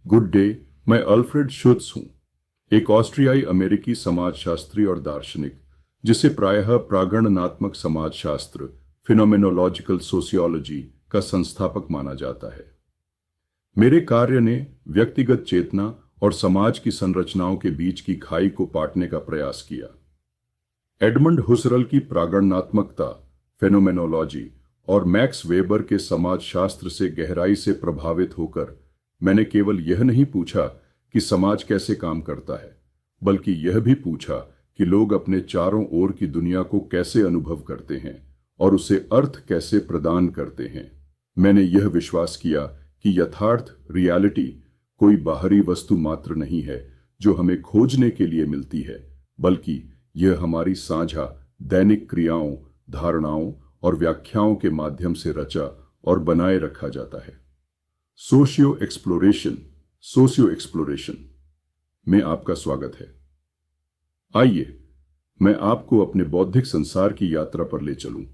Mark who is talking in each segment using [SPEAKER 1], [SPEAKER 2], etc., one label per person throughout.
[SPEAKER 1] Good day. मैं Alfred शुत्ज हूँ, एक ऑस्ट्रियाई अमेरिकी समाजशास्त्री और दार्शनिक, जिसे प्रायः प्रागणनात्मक समाजशास्त्र फिनोमेनोलॉजिकल सोशियोलॉजी का संस्थापक माना जाता है। मेरे कार्य ने व्यक्तिगत चेतना और समाज की संरचनाओं के बीच की खाई को पाटने का प्रयास किया। एडमंड हुसरल की प्रागणनात्मकता, फेनोमेनोलॉजी और मैक्स वेबर के समाजशास्त्र से गहराई से प्रभावित होकर मैंने केवल यह नहीं पूछा कि समाज कैसे काम करता है, बल्कि यह भी पूछा कि लोग अपने चारों ओर की दुनिया को कैसे अनुभव करते हैं और उसे अर्थ कैसे प्रदान करते हैं। मैंने यह विश्वास किया कि यथार्थ रियलिटी कोई बाहरी वस्तु मात्र नहीं है जो हमें खोजने के लिए मिलती है, बल्कि यह हमारी साझा दैनिक क्रियाओं, धारणाओं और व्याख्याओं के माध्यम से रचा और बनाए रखा जाता है। सोशियो एक्सप्लोरेशन में आपका स्वागत है। आइए मैं आपको अपने बौद्धिक संसार की यात्रा पर ले चलूं।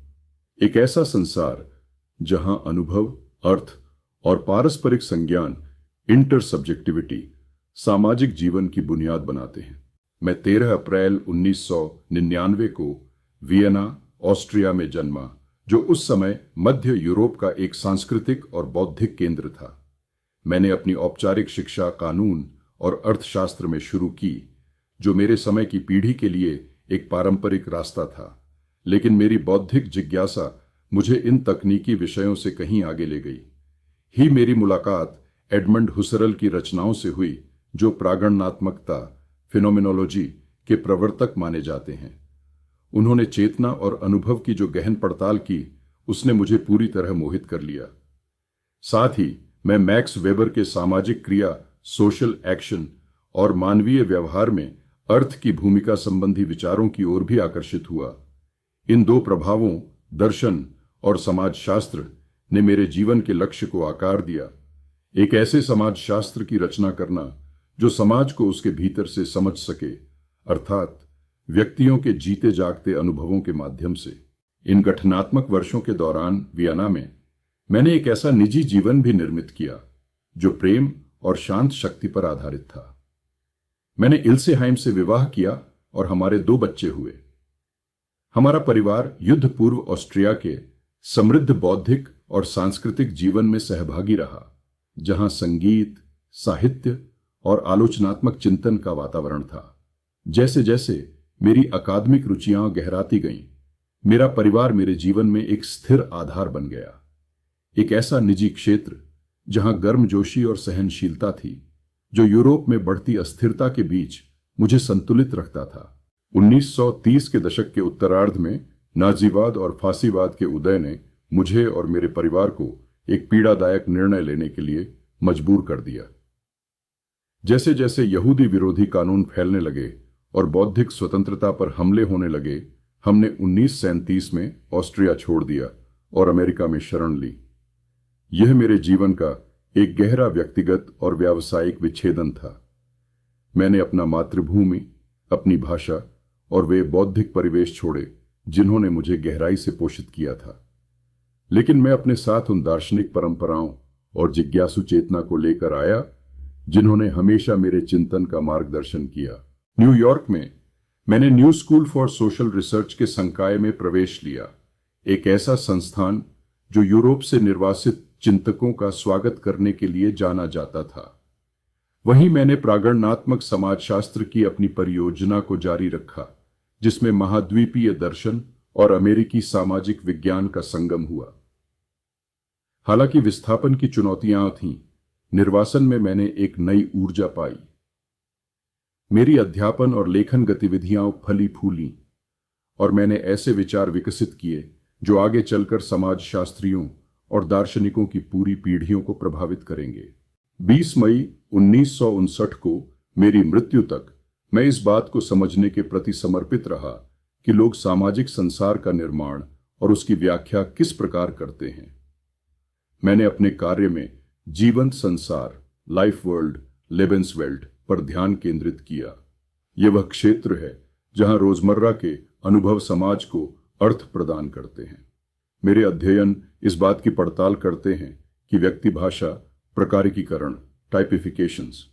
[SPEAKER 1] एक ऐसा संसार जहां अनुभव, अर्थ और पारस्परिक संज्ञान, इंटरसब्जेक्टिविटी सामाजिक जीवन की बुनियाद बनाते हैं। मैं 13 अप्रैल 1999 को वियना, ऑस्ट्रिया में जन्मा, जो उस समय मध्य यूरोप का एक सांस्कृतिक और बौद्धिक केंद्र था। मैंने अपनी औपचारिक शिक्षा कानून और अर्थशास्त्र में शुरू की, जो मेरे समय की पीढ़ी के लिए एक पारंपरिक रास्ता था, लेकिन मेरी बौद्धिक जिज्ञासा मुझे इन तकनीकी विषयों से कहीं आगे ले गई। ही मेरी मुलाकात एडमंड हुसरल की रचनाओं से हुई, जो प्रागणनात्मकता, फिनोमेनोलॉजी के प्रवर्तक माने जाते हैं। उन्होंने चेतना और अनुभव की जो गहन पड़ताल की, उसने मुझे पूरी तरह मोहित कर लिया। साथ ही मैं मैक्स वेबर के सामाजिक क्रिया, सोशल एक्शन और मानवीय व्यवहार में अर्थ की भूमिका संबंधी विचारों की ओर भी आकर्षित हुआ। इन दो प्रभावों, दर्शन और समाजशास्त्र, ने मेरे जीवन के लक्ष्य को आकार दिया। एक ऐसे समाजशास्त्र की रचना करना जो समाज को उसके भीतर से समझ सके, अर्थात व्यक्तियों के जीते जागते अनुभवों के माध्यम से। इन गठनात्मक वर्षों के दौरान वियना में मैंने एक ऐसा निजी जीवन भी निर्मित किया जो प्रेम और शांत शक्ति पर आधारित था। मैंने इल्से हाइम से विवाह किया और हमारे 2 बच्चे हुए। हमारा परिवार युद्ध पूर्व ऑस्ट्रिया के समृद्ध बौद्धिक और सांस्कृतिक जीवन में सहभागी रहा, जहां संगीत, साहित्य और आलोचनात्मक चिंतन का वातावरण था। जैसे जैसे मेरी अकादमिक रुचियां गहराती गईं, मेरा परिवार मेरे जीवन में एक स्थिर आधार बन गया। एक ऐसा निजी क्षेत्र जहां गर्मजोशी और सहनशीलता थी, जो यूरोप में बढ़ती अस्थिरता के बीच मुझे संतुलित रखता था। 1930 के दशक के उत्तरार्ध में नाजीवाद और फांसीवाद के उदय ने मुझे और मेरे परिवार को एक पीड़ादायक निर्णय लेने के लिए मजबूर कर दिया। जैसे जैसे यहूदी विरोधी कानून फैलने लगे और बौद्धिक स्वतंत्रता पर हमले होने लगे, हमने 1937 में ऑस्ट्रिया छोड़ दिया और अमेरिका में शरण ली। यह मेरे जीवन का एक गहरा व्यक्तिगत और व्यावसायिक विच्छेदन था। मैंने अपना मातृभूमि, अपनी भाषा और वे बौद्धिक परिवेश छोड़े जिन्होंने मुझे गहराई से पोषित किया था। लेकिन मैं अपने साथ उन दार्शनिक परंपराओं और जिज्ञासु चेतना को लेकर आया जिन्होंने हमेशा मेरे चिंतन का मार्गदर्शन किया। न्यूयॉर्क में मैंने new school for social research के संकाय में प्रवेश लिया, एक ऐसा संस्थान जो यूरोप से निर्वासित चिंतकों का स्वागत करने के लिए जाना जाता था। वहीं मैंने प्रागणनात्मक समाजशास्त्र की अपनी परियोजना को जारी रखा, जिसमें महाद्वीपीय दर्शन और अमेरिकी सामाजिक विज्ञान का संगम हुआ। हालांकि विस्थापन की चुनौतियां थीं, निर्वासन में मैंने एक नई ऊर्जा पाई। मेरी अध्यापन और लेखन गतिविधियां फली फूली और मैंने ऐसे विचार विकसित किए जो आगे चलकर समाजशास्त्रियों और दार्शनिकों की पूरी पीढ़ियों को प्रभावित करेंगे। 20 मई 1959 को मेरी मृत्यु तक मैं इस बात को समझने के प्रति समर्पित रहा कि लोग सामाजिक संसार का निर्माण और उसकी व्याख्या किस प्रकार करते हैं। मैंने अपने कार्य में जीवंत संसार, लाइफ वर्ल्ड, लेबेंसवेल्ट पर ध्यान केंद्रित किया। यह वह क्षेत्र है जहां रोजमर्रा के अनुभव समाज को अर्थ प्रदान करते हैं। मेरे अध्ययन इस बात की पड़ताल करते हैं कि व्यक्ति भाषा, प्रकारिकीकरण, टाइपिफिकेशंस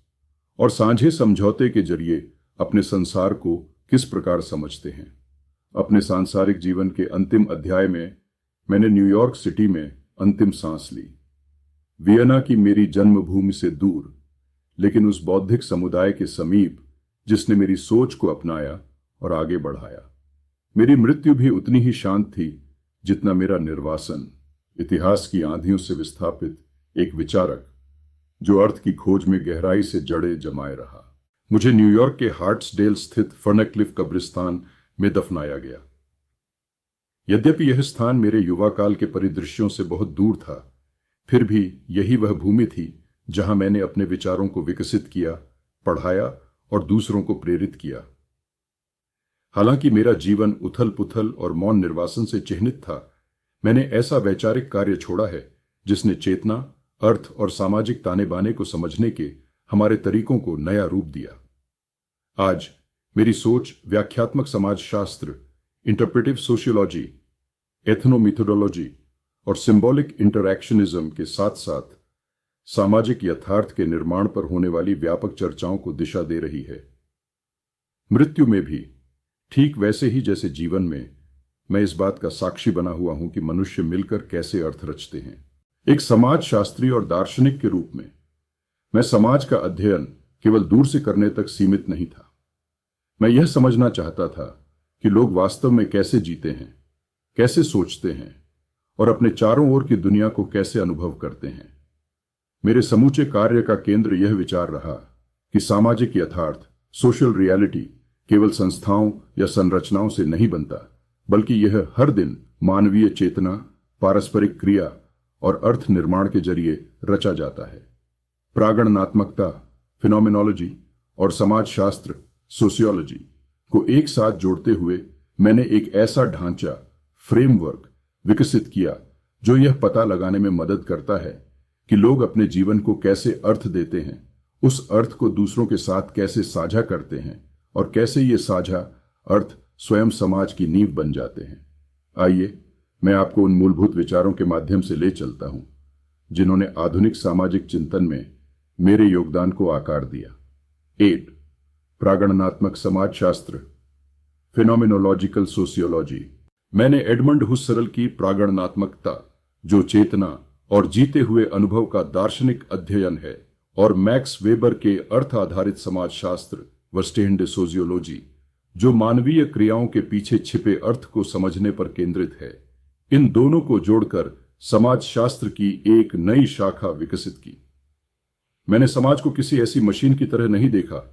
[SPEAKER 1] और साझे समझौते के जरिए अपने संसार को किस प्रकार समझते हैं। अपने सांसारिक जीवन के अंतिम अध्याय में मैंने न्यूयॉर्क सिटी में अंतिम सांस ली। वियना की मेरी जन्मभूमि से दूर, लेकिन उस बौद्धिक समुदाय के समीप जिसने मेरी सोच को अपनाया और आगे बढ़ाया। मेरी मृत्यु भी उतनी ही शांत थी जितना मेरा निर्वासन। इतिहास की आंधियों से विस्थापित एक विचारक जो अर्थ की खोज में गहराई से जड़े जमाए रहा। मुझे न्यूयॉर्क के हार्ट्सडेल स्थित फर्नक्लिफ कब्रिस्तान में दफनाया गया। यद्यपि यह स्थान मेरे युवा काल के परिदृश्यों से बहुत दूर था, फिर भी यही वह भूमि थी जहां मैंने अपने विचारों को विकसित किया, पढ़ाया और दूसरों को प्रेरित किया। हालांकि मेरा जीवन उथल पुथल और मौन निर्वासन से चिह्नित था, मैंने ऐसा वैचारिक कार्य छोड़ा है जिसने चेतना, अर्थ और सामाजिक ताने बाने को समझने के हमारे तरीकों को नया रूप दिया। आज मेरी सोच व्याख्यात्मक समाजशास्त्र, इंटरप्रेटिव सोशियोलॉजी, एथनोमिथोडोलॉजी और सिंबॉलिक इंटरैक्शनिज्म के साथ साथ सामाजिक यथार्थ के निर्माण पर होने वाली व्यापक चर्चाओं को दिशा दे रही है। मृत्यु में भी ठीक वैसे ही जैसे जीवन में मैं इस बात का साक्षी बना हुआ हूं कि मनुष्य मिलकर कैसे अर्थ रचते हैं। एक समाजशास्त्री और दार्शनिक के रूप में मैं समाज का अध्ययन केवल दूर से करने तक सीमित नहीं था। मैं यह समझना चाहता था कि लोग वास्तव में कैसे जीते हैं, कैसे सोचते हैं और अपने चारों ओर की दुनिया को कैसे अनुभव करते हैं। मेरे समूचे कार्य का केंद्र यह विचार रहा कि सामाजिक यथार्थ, सोशल रियलिटी केवल संस्थाओं या संरचनाओं से नहीं बनता, बल्कि यह हर दिन मानवीय चेतना, पारस्परिक क्रिया और अर्थ निर्माण के जरिए रचा जाता है। प्रागणनात्मकता, फिनोमेनोलॉजी और समाजशास्त्र, सोशियोलॉजी को एक साथ जोड़ते हुए मैंने एक ऐसा ढांचा, फ्रेमवर्क विकसित किया जो यह पता लगाने में मदद करता है कि लोग अपने जीवन को कैसे अर्थ देते हैं, उस अर्थ को दूसरों के साथ कैसे साझा करते हैं और कैसे ये साझा अर्थ स्वयं समाज की नींव बन जाते हैं। आइए मैं आपको उन मूलभूत विचारों के माध्यम से ले चलता हूं जिन्होंने आधुनिक सामाजिक चिंतन में मेरे योगदान को आकार दिया। 8. प्रागणनात्मक समाजशास्त्र, फिनोमेनोलॉजिकल सोशियोलॉजी। मैंने एडमंड हुसरल की प्रागणनात्मकता, जो चेतना और जीते हुए अनुभव का दार्शनिक अध्ययन है, और मैक्स वेबर के अर्थ आधारित समाजशास्त्र, वर्स्टेहन सोशियोलॉजी, जो मानवीय क्रियाओं के पीछे छिपे अर्थ को समझने पर केंद्रित है, इन दोनों को जोड़कर समाजशास्त्र की एक नई शाखा विकसित की। मैंने समाज को किसी ऐसी मशीन की तरह नहीं देखा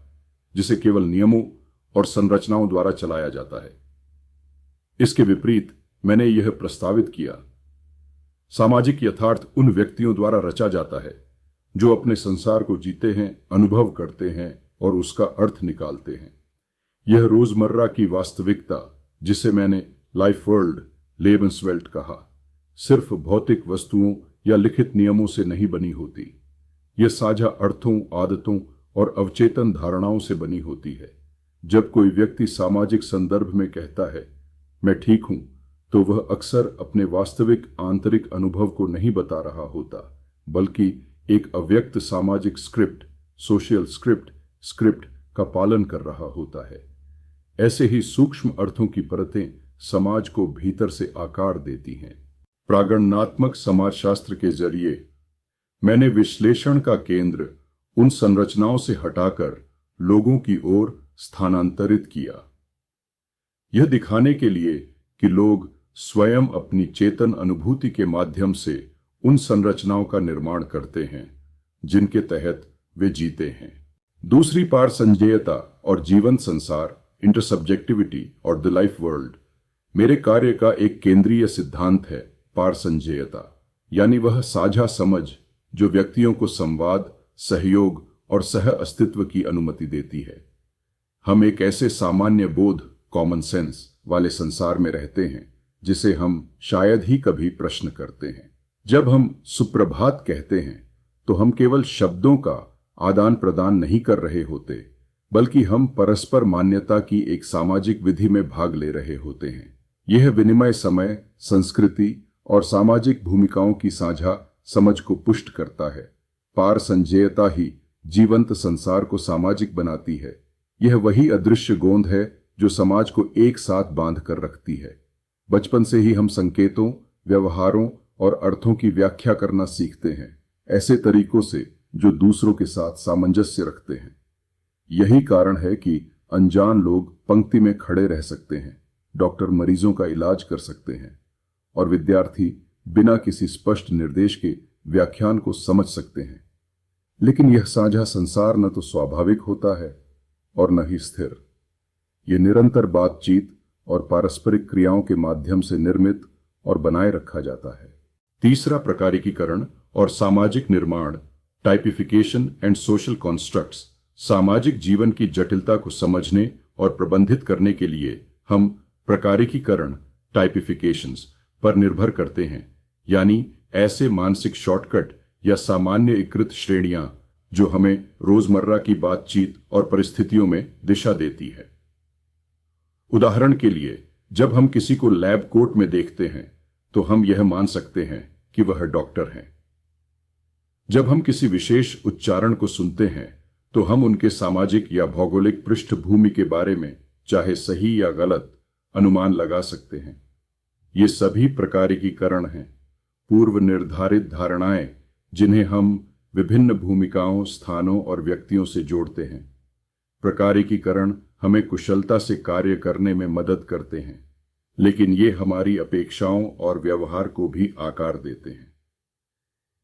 [SPEAKER 1] जिसे केवल नियमों और संरचनाओं द्वारा चलाया जाता है। इसके विपरीत मैंने यह प्रस्तावित किया, सामाजिक यथार्थ उन व्यक्तियों द्वारा रचा जाता है जो अपने संसार को जीते हैं, अनुभव करते हैं और उसका अर्थ निकालते हैं। यह रोजमर्रा की वास्तविकता, जिसे मैंने लाइफ वर्ल्ड, लेबन्सवेल्ट कहा, सिर्फ भौतिक वस्तुओं या लिखित नियमों से नहीं बनी होती। यह साझा अर्थों, आदतों और अवचेतन धारणाओं से बनी होती है। जब कोई व्यक्ति सामाजिक संदर्भ में कहता है मैं ठीक हूं, तो वह अक्सर अपने वास्तविक आंतरिक अनुभव को नहीं बता रहा होता, बल्कि एक अव्यक्त सामाजिक स्क्रिप्ट, सोशल स्क्रिप्ट का पालन कर रहा होता है। ऐसे ही सूक्ष्म अर्थों की परतें समाज को भीतर से आकार देती हैं। प्रागणनात्मक समाजशास्त्र के जरिए मैंने विश्लेषण का केंद्र उन संरचनाओं से हटाकर लोगों की ओर स्थानांतरित किया, यह दिखाने के लिए कि लोग स्वयं अपनी चेतन अनुभूति के माध्यम से उन संरचनाओं का निर्माण करते हैं जिनके तहत वे जीते हैं। दूसरी पार संजेयता और जीवन संसार, इंटरसब्जेक्टिविटी और द लाइफ वर्ल्ड, मेरे कार्य का एक केंद्रीय सिद्धांत है। पार संजेयता यानी वह साझा समझ जो व्यक्तियों को संवाद, सहयोग और सह अस्तित्व की अनुमति देती है। हम एक ऐसे सामान्य बोध, कॉमन सेंस वाले संसार में रहते हैं जिसे हम शायद ही कभी प्रश्न करते हैं। जब हम सुप्रभात कहते हैं तो हम केवल शब्दों का आदान प्रदान नहीं कर रहे होते, बल्कि हम परस्पर मान्यता की एक सामाजिक विधि में भाग ले रहे होते हैं। यह विनिमय समय, संस्कृति और सामाजिक भूमिकाओं की साझा समझ को पुष्ट करता है। पार संजयता ही जीवंत संसार को सामाजिक बनाती है। यह वही अदृश्य गोंद है जो समाज को एक साथ बांध कर रखती है। बचपन से ही हम संकेतों, व्यवहारों और अर्थों की व्याख्या करना सीखते हैं, ऐसे तरीकों से जो दूसरों के साथ सामंजस्य रखते हैं। यही कारण है कि अनजान लोग पंक्ति में खड़े रह सकते हैं, डॉक्टर मरीजों का इलाज कर सकते हैं और विद्यार्थी बिना किसी स्पष्ट निर्देश के व्याख्यान को समझ सकते हैं। लेकिन यह साझा संसार न तो स्वाभाविक होता है और न ही स्थिर। ये निरंतर बातचीत और पारस्परिक क्रियाओं के माध्यम से निर्मित और बनाए रखा जाता है। तीसरा प्रकारिकीकरण और सामाजिक निर्माण, टाइपिफिकेशन एंड सोशल कॉन्स्ट्रक्ट्स। सामाजिक जीवन की जटिलता को समझने और प्रबंधित करने के लिए हम प्रकारिकीकरण, टाइपिफिकेशंस पर निर्भर करते हैं, यानी ऐसे मानसिक शॉर्टकट या सामान्यीकृत श्रेणियां जो हमें रोजमर्रा की बातचीत और परिस्थितियों में दिशा देती है। उदाहरण के लिए, जब हम किसी को लैब कोट में देखते हैं तो हम यह मान सकते हैं कि वह डॉक्टर हैं। जब हम किसी विशेष उच्चारण को सुनते हैं तो हम उनके सामाजिक या भौगोलिक पृष्ठभूमि के बारे में, चाहे सही या गलत, अनुमान लगा सकते हैं। ये सभी प्रकारिकीकरण हैं, पूर्व निर्धारित धारणाएं जिन्हें हम विभिन्न भूमिकाओं, स्थानों और व्यक्तियों से जोड़ते हैं। प्रकारिकीकरण हमें कुशलता से कार्य करने में मदद करते हैं, लेकिन ये हमारी अपेक्षाओं और व्यवहार को भी आकार देते हैं।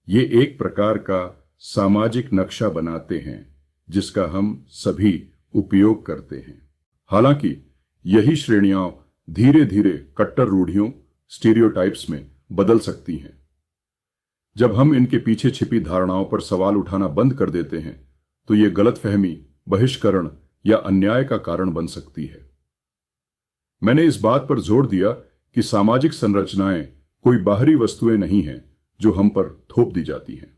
[SPEAKER 1] ये एक प्रकार का सामाजिक नक्शा बनाते हैं जिसका हम सभी उपयोग करते हैं। हालांकि यही श्रेणियां धीरे धीरे कट्टर रूढ़ियों, स्टीरियोटाइप्स में बदल सकती हैं। जब हम इनके पीछे छिपी धारणाओं पर सवाल उठाना बंद कर देते हैं तो ये गलतफहमी, बहिष्करण या अन्याय का कारण बन सकती है। मैंने इस बात पर जोर दिया कि सामाजिक संरचनाएं कोई बाहरी वस्तुएं नहीं हैं जो हम पर थोप दी जाती हैं।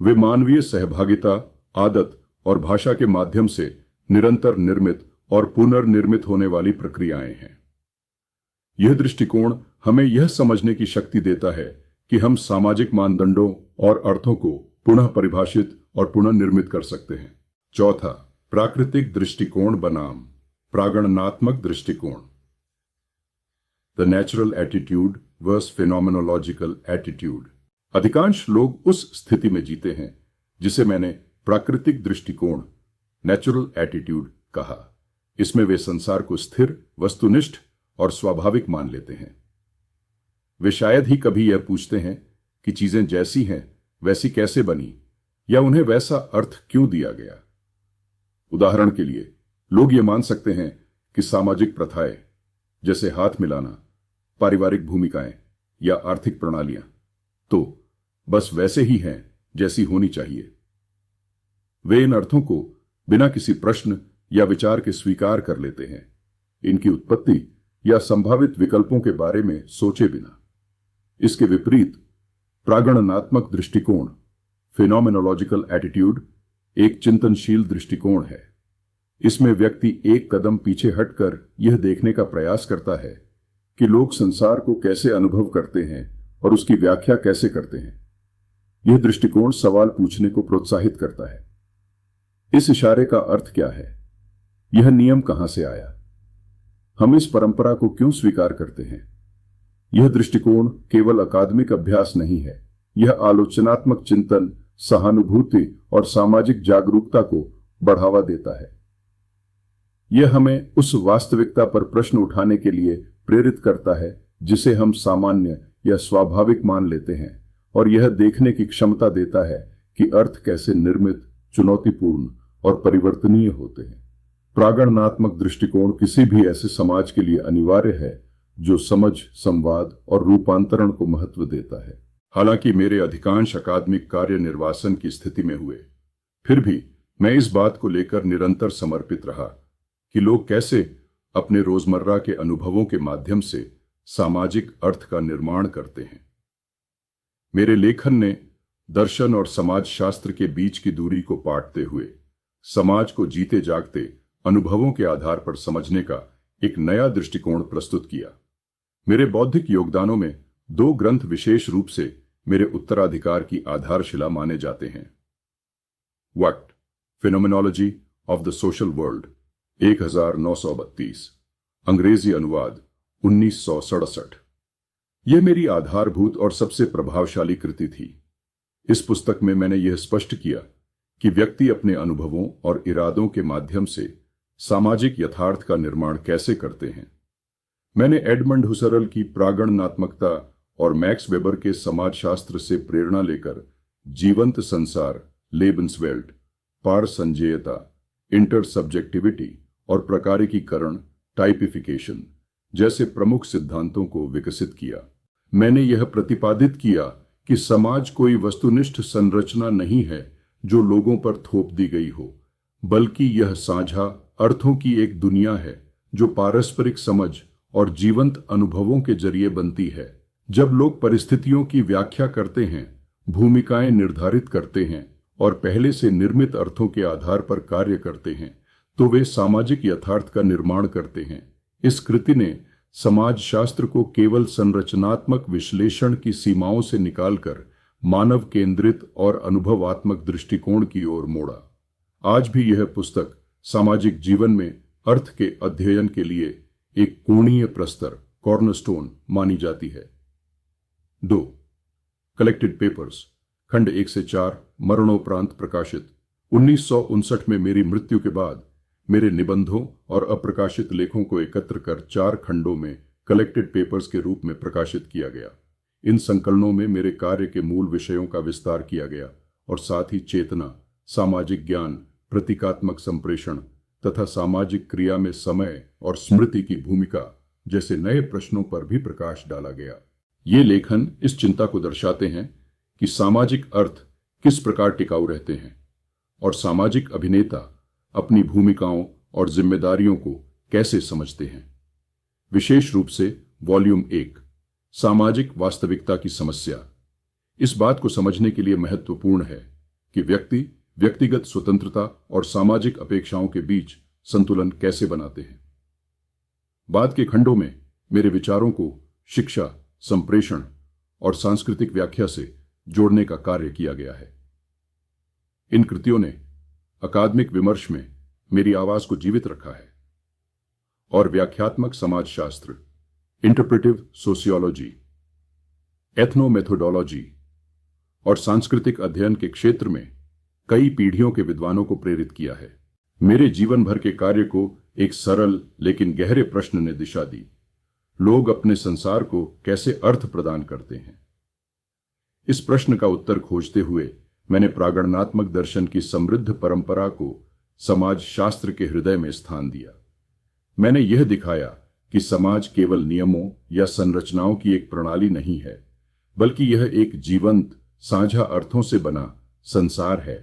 [SPEAKER 1] वे मानवीय सहभागिता, आदत और भाषा के माध्यम से निरंतर निर्मित और पुनर्निर्मित होने वाली प्रक्रियाएं हैं। यह दृष्टिकोण हमें यह समझने की शक्ति देता है कि हम सामाजिक मानदंडों और अर्थों को पुनः परिभाषित और पुनर्निर्मित कर सकते हैं। चौथा, प्राकृतिक दृष्टिकोण बनाम प्रागणनात्मक दृष्टिकोण। The natural attitude versus phenomenological attitude. अधिकांश लोग उस स्थिति में जीते हैं जिसे मैंने प्राकृतिक दृष्टिकोण, नेचुरल एटीट्यूड कहा। इसमें वे संसार को स्थिर, वस्तुनिष्ठ और स्वाभाविक मान लेते हैं। वे शायद ही कभी यह पूछते हैं कि चीजें जैसी हैं वैसी कैसे बनी या उन्हें वैसा अर्थ क्यों दिया गया। उदाहरण के लिए, लोग ये मान सकते हैं कि सामाजिक प्रथाएं जैसे हाथ मिलाना, पारिवारिक भूमिकाएं या आर्थिक प्रणालियां तो बस वैसे ही हैं जैसी होनी चाहिए। वे इन अर्थों को बिना किसी प्रश्न या विचार के स्वीकार कर लेते हैं, इनकी उत्पत्ति या संभावित विकल्पों के बारे में सोचे बिना। इसके विपरीत प्रागणनात्मक दृष्टिकोण, फिनोमेनोलॉजिकल एटीट्यूड, एक चिंतनशील दृष्टिकोण है। इसमें व्यक्ति एक कदम पीछे हटकर यह देखने का प्रयास करता है कि लोग संसार को कैसे अनुभव करते हैं और उसकी व्याख्या कैसे करते हैं। यह दृष्टिकोण सवाल पूछने को प्रोत्साहित करता है। इस इशारे का अर्थ क्या है? यह नियम कहां से आया? हम इस परंपरा को क्यों स्वीकार करते हैं? यह दृष्टिकोण केवल अकादमिक अभ्यास नहीं है, यह आलोचनात्मक चिंतन, सहानुभूति और सामाजिक जागरूकता को बढ़ावा देता है। यह हमें उस वास्तविकता पर प्रश्न उठाने के लिए प्रेरित करता है जिसे हम सामान्य या स्वाभाविक मान लेते हैं, और यह देखने की क्षमता देता है कि अर्थ कैसे निर्मित, चुनौतीपूर्ण और परिवर्तनीय होते हैं। प्रागणनात्मक दृष्टिकोण किसी भी ऐसे समाज के लिए अनिवार्य है जो समझ, संवाद और रूपांतरण को महत्व देता है। हालांकि मेरे अधिकांश अकादमिक कार्य निर्वासन की स्थिति में हुए, फिर भी मैं इस बात को लेकर निरंतर समर्पित रहा कि लोग कैसे अपने रोजमर्रा के अनुभवों के माध्यम से सामाजिक अर्थ का निर्माण करते हैं। मेरे लेखन ने दर्शन और समाजशास्त्र के बीच की दूरी को पाटते हुए समाज को जीते जागते अनुभवों के आधार पर समझने का एक नया दृष्टिकोण प्रस्तुत किया। मेरे बौद्धिक योगदानों में 2 ग्रंथ विशेष रूप से मेरे उत्तराधिकार की आधारशिला माने जाते हैं। वक्त, phenomenology of the social world, 1932, अंग्रेजी अनुवाद 1967। यह मेरी आधारभूत और सबसे प्रभावशाली कृति थी। इस पुस्तक में मैंने यह स्पष्ट किया कि व्यक्ति अपने अनुभवों और इरादों के माध्यम से सामाजिक यथार्थ का निर्माण कैसे करते हैं। मैंने एडमंड हुसरल की प्रागणनात्मकता और मैक्स वेबर के समाजशास्त्र से प्रेरणा लेकर जीवंत संसार, लेबन्सवेल्ट, पारसंजेयता, इंटरसब्जेक्टिविटी और प्रकारिकीकरण, टाइपिफिकेशन जैसे प्रमुख सिद्धांतों को विकसित किया। मैंने यह प्रतिपादित किया कि समाज कोई वस्तुनिष्ठ संरचना नहीं है जो लोगों पर थोप दी गई हो, बल्कि यह साझा अर्थों की एक दुनिया है जो पारस्परिक समझ और जीवंत अनुभवों के जरिए बनती है। जब लोग परिस्थितियों की व्याख्या करते हैं, भूमिकाएं निर्धारित करते हैं और पहले से निर्मित अर्थों के आधार पर कार्य करते हैं, तो वे सामाजिक यथार्थ का निर्माण करते हैं। इस कृति ने समाजशास्त्र को केवल संरचनात्मक विश्लेषण की सीमाओं से निकालकर मानव केंद्रित और अनुभवात्मक दृष्टिकोण की ओर मोड़ा। आज भी यह पुस्तक सामाजिक जीवन में अर्थ के अध्ययन के लिए एक कोणीय प्रस्तर, कॉर्नरस्टोन मानी जाती है। 2. कलेक्टेड पेपर्स, खंड 1 से 4, मरणोपरांत प्रकाशित। 1959 में मेरी मृत्यु के बाद मेरे निबंधों और अप्रकाशित लेखों को एकत्र कर 4 खंडों में कलेक्टेड पेपर्स के रूप में प्रकाशित किया गया। इन संकलनों में मेरे कार्य के मूल विषयों का विस्तार किया गया और साथ ही चेतना, सामाजिक ज्ञान, प्रतीकात्मक संप्रेषण तथा सामाजिक क्रिया में समय और स्मृति की भूमिका जैसे नए प्रश्नों पर भी प्रकाश डाला गया। ये लेखन इस चिंता को दर्शाते हैं कि सामाजिक अर्थ किस प्रकार टिकाऊ रहते हैं और सामाजिक अभिनेता अपनी भूमिकाओं और जिम्मेदारियों को कैसे समझते हैं। विशेष रूप से वॉल्यूम 1, सामाजिक वास्तविकता की समस्या, इस बात को समझने के लिए महत्वपूर्ण है कि व्यक्ति व्यक्तिगत स्वतंत्रता और सामाजिक अपेक्षाओं के बीच संतुलन कैसे बनाते हैं। बाद के खंडों में मेरे विचारों को शिक्षा, संप्रेषण और सांस्कृतिक व्याख्या से जोड़ने का कार्य किया गया है। इन कृतियों ने अकादमिक विमर्श में मेरी आवाज को जीवित रखा है और व्याख्यात्मक समाजशास्त्र, इंटरप्रेटिव सोशियोलॉजी, एथनोमेथोडोलॉजी और सांस्कृतिक अध्ययन के क्षेत्र में कई पीढ़ियों के विद्वानों को प्रेरित किया है। मेरे जीवन भर के कार्य को एक सरल लेकिन गहरे प्रश्न ने दिशा दी: लोग अपने संसार को कैसे अर्थ प्रदान करते हैं। इस प्रश्न का उत्तर खोजते हुए मैंने प्रागणनात्मक दर्शन की समृद्ध परंपरा को समाजशास्त्र के हृदय में स्थान दिया। मैंने यह दिखाया कि समाज केवल नियमों या संरचनाओं की एक प्रणाली नहीं है, बल्कि यह एक जीवंत, साझा अर्थों से बना संसार है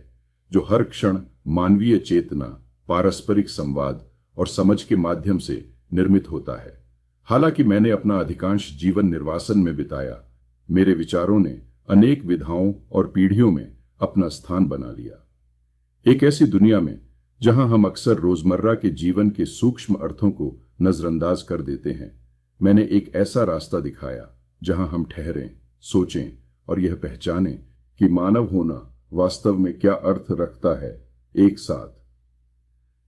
[SPEAKER 1] जो हर क्षण मानवीय चेतना, पारस्परिक संवाद और समझ के माध्यम से निर्मित होता है। हालांकि मैंने अपना अधिकांश जीवन निर्वासन में बिताया, मेरे विचारों ने अनेक विधाओं और पीढ़ियों में अपना स्थान बना लिया। एक ऐसी दुनिया में जहां हम अक्सर रोजमर्रा के जीवन के सूक्ष्म अर्थों को नजरअंदाज कर देते हैं, मैंने एक ऐसा रास्ता दिखाया जहां हम ठहरें, सोचें और यह पहचानें कि मानव होना वास्तव में क्या अर्थ रखता है एक साथ।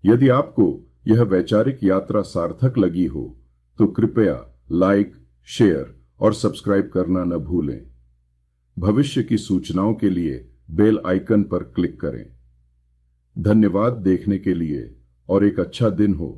[SPEAKER 1] यदि आपको यह वैचारिक यात्रा सार्थक लगी हो तो कृपया लाइक, शेयर और सब्सक्राइब करना न भूलें। भविष्य की सूचनाओं के लिए बेल आइकन पर क्लिक करें। धन्यवाद देखने के लिए और एक अच्छा दिन हो।